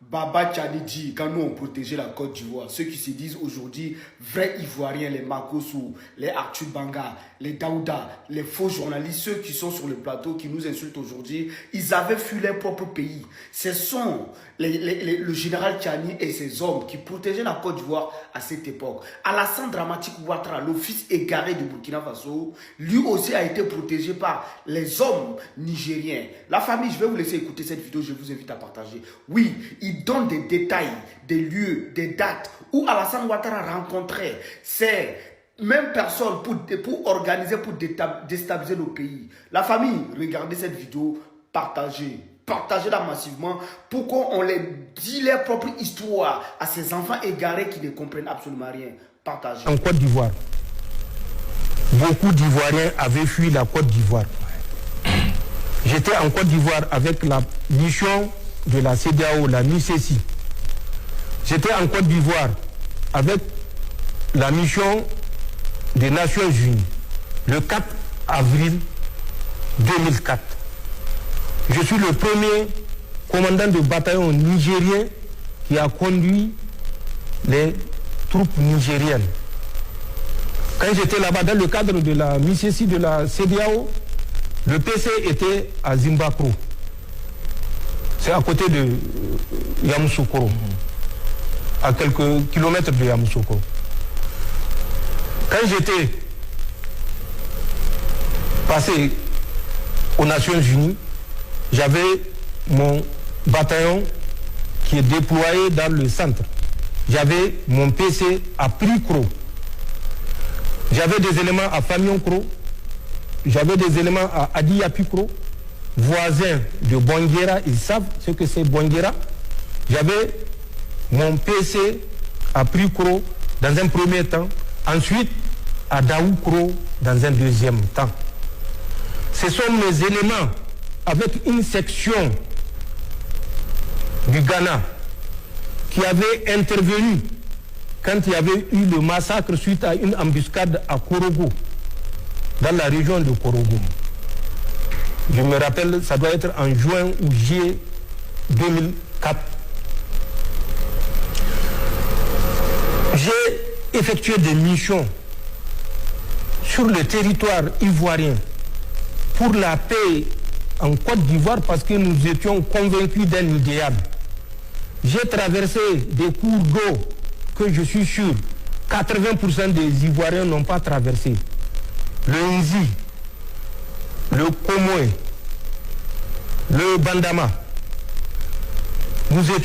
Baba Tchani dit, quand nous on protégeait la Côte d'Ivoire, ceux qui se disent aujourd'hui vrais Ivoiriens, les Makosou, les Arthur Banga, les Daouda, les faux journalistes, ceux qui sont sur le plateau, qui nous insultent aujourd'hui, ils avaient fui leur propre pays. Ce sont le général Tchani et ses hommes qui protégeaient la Côte d'Ivoire à cette époque. Alassane Dramatique Ouattara, le fils égaré de Burkina Faso, lui aussi a été protégé par les hommes nigériens. La famille, je vais vous laisser écouter cette vidéo, je vous invite à partager. Oui, il donne des détails, des lieux, des dates où Alassane Ouattara rencontrait ces mêmes personnes pour organiser, pour déstabiliser le pays. La famille, regardez cette vidéo, partagez-la massivement pour qu'on les dise leur propre histoire à ces enfants égarés qui ne comprennent absolument rien. Partagez. En Côte d'Ivoire, beaucoup d'Ivoiriens avaient fui la Côte d'Ivoire. J'étais en Côte d'Ivoire avec la mission de la CEDEAO, la MICESI. J'étais en Côte d'Ivoire avec la mission des Nations Unies le 4 avril 2004. Je suis le premier commandant de bataillon nigérien qui a conduit les troupes nigériennes. Quand j'étais là-bas dans le cadre de la MICESI de la CEDEAO, le PC était à Zimbabwe. C'est à côté de Yamoussoukro, à quelques kilomètres de Yamoussoukro. Quand j'étais passé aux Nations Unies, j'avais mon bataillon qui est déployé dans le centre. J'avais mon PC à Pricro. J'avais des éléments à Famioncro. J'avais des éléments à Adiyapikro. Voisins de Bonguera, ils savent ce que c'est Bonguera. J'avais mon PC à Pricro dans un premier temps, ensuite à Daoukro dans un deuxième temps. Ce sont mes éléments avec une section du Ghana qui avait intervenu quand il y avait eu le massacre suite à une embuscade à Korogo, dans la région de Korogo. Je me rappelle, ça doit être en juin ou juillet 2004. J'ai effectué des missions sur le territoire ivoirien pour la paix en Côte d'Ivoire parce que nous étions convaincus d'un idéal. J'ai traversé des cours d'eau que je suis sûr 80% des Ivoiriens n'ont pas traversé. Le Nzi, le Komoé, le Bandama. Nous étions